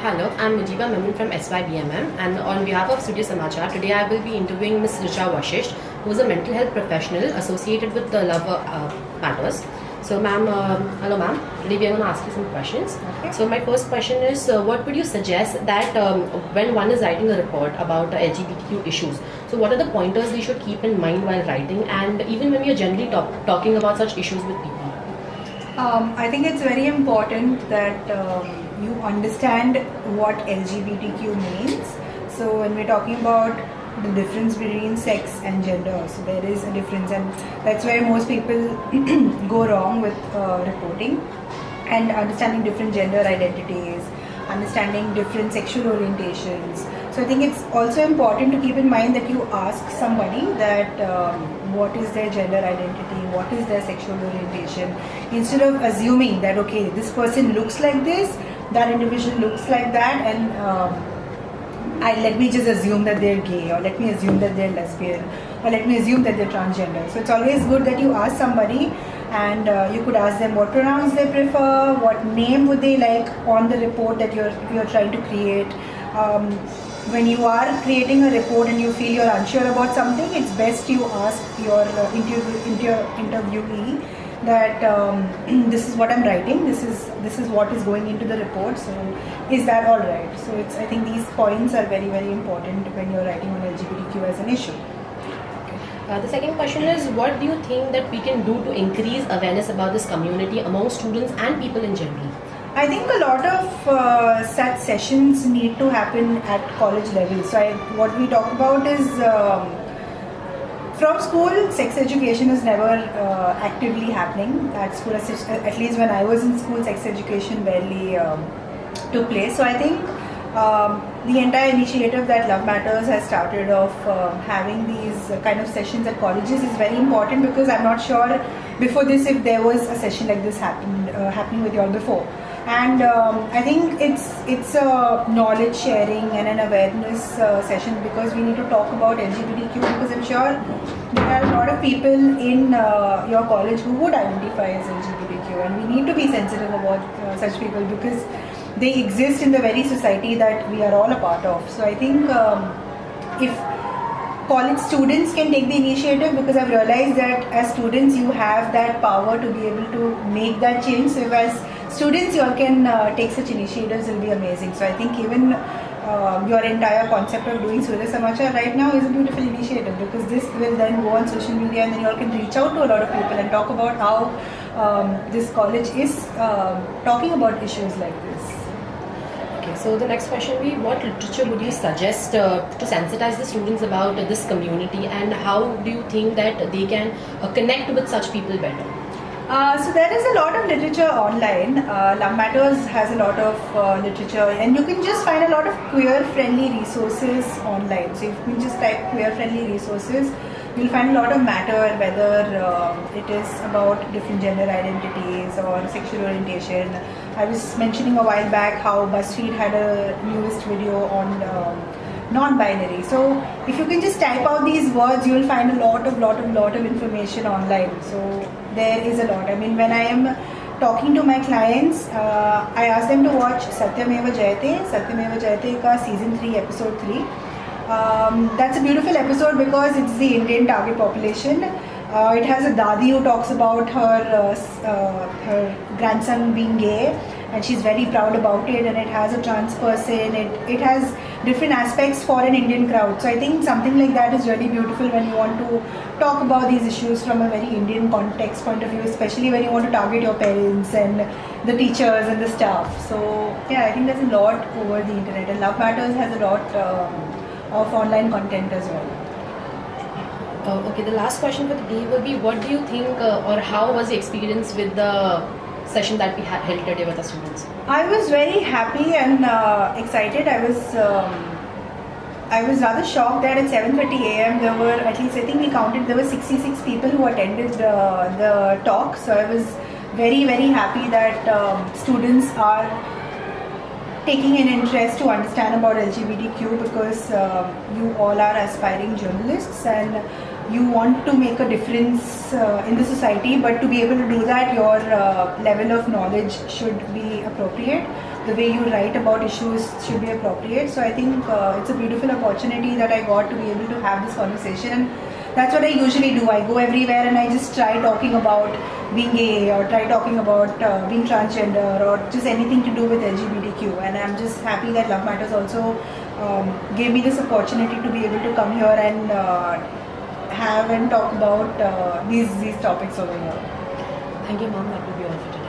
Hello, I'm Mujiba Memon from SYBMM, and on behalf of Studio Samachar, today I will be interviewing Ms Richa Vashista, who is a mental health professional associated with the Love Matters. So ma'am, hello ma'am, today we are going to ask you some questions. Okay. So my first question is, what would you suggest that when one is writing a report about LGBTQ issues, so what are the pointers they should keep in mind while writing, and even when we are generally talking about such issues with people? I think it's very important that you understand what LGBTQ means. So when we're talking about the difference between sex and gender, so there is a difference, and that's where most people go wrong with reporting and understanding different gender identities, understanding different sexual orientations. So I think it's also important to keep in mind that you ask somebody that what is their gender identity, what is their sexual orientation, instead of assuming that okay, this person looks like this, that individual looks like that, and let me just assume that they're gay, or let me assume that they're lesbian, or let me assume that they're transgender. So it's always good that you ask somebody, and you could ask them what pronouns they prefer, what name would they like on the report that you're trying to create. When you are creating a report and you feel you're unsure about something, it's best you ask your interviewee that this is what I'm writing, this is what is going into the report, so is that all right? So I think these points are very, very important when you're writing on LGBTQ as an issue. The second question is, what do you think that we can do to increase awareness about this community among students and people in general? I think a lot of such sessions need to happen at college level. So what we talk about is from school, sex education is never actively happening at school. At least when I was in school, sex education barely took place. So I think the entire initiative that Love Matters has started of having these kind of sessions at colleges is very important, because I'm not sure before this if there was a session like this happening with you all before. And I think it's a knowledge sharing and an awareness session, because we need to talk about LGBTQ, because I'm sure there are a lot of people in your college who would identify as LGBTQ, and we need to be sensitive about such people, because they exist in the very society that we are all a part of. So I think if college students can take the initiative, because I've realized that as students you have that power to be able to make that change. So if as students you all can take such initiatives, will be amazing. So I think even your entire concept of doing Surya Samachar right now is a beautiful initiative, because this will then go on social media, and then you all can reach out to a lot of people and talk about how this college is talking about issues like this. Okay, so the next question will be, what literature would you suggest to sensitize the students about this community, and how do you think that they can connect with such people better? So there is a lot of literature online. Love Matters has a lot of literature, and you can just find a lot of queer-friendly resources online. So if you can just type queer-friendly resources, you'll find a lot of matter, whether it is about different gender identities or sexual orientation. I was mentioning a while back how BuzzFeed had a newest video on non-binary. So if you can just type out these words, you will find a lot of information online. So there is a lot. I mean, when I am talking to my clients, I ask them to watch Satyameva Jayate ka season 3 episode 3. That's a beautiful episode because it's the Indian target population. It has a dadi who talks about her grandson being gay, and she's very proud about it, and it has a trans person, it has different aspects for an Indian crowd. So I think something like that is really beautiful when you want to talk about these issues from a very Indian context point of view, especially when you want to target your parents and the teachers and the staff. So yeah, I think there's a lot over the internet, and Love Matters has a lot of online content as well. Okay, the last question for the day will be, what do you think or how was the experience with the session that we held today with the students? I was very happy and excited. I was rather shocked that at 7:30 a.m. there were, at least I think we counted, there were 66 people who attended the talk. So I was very, very happy that students are taking an interest to understand about LGBTQ, because you all are aspiring journalists and you want to make a difference in the society, but to be able to do that, your level of knowledge should be appropriate. The way you write about issues should be appropriate. So I think it's a beautiful opportunity that I got to be able to have this conversation. That's what I usually do. I go everywhere and I just try talking about being gay, or try talking about being transgender, or just anything to do with LGBTQ. And I'm just happy that Love Matters also gave me this opportunity to be able to come here and have and talk about these topics over here. Thank you, ma'am. That will be all for today.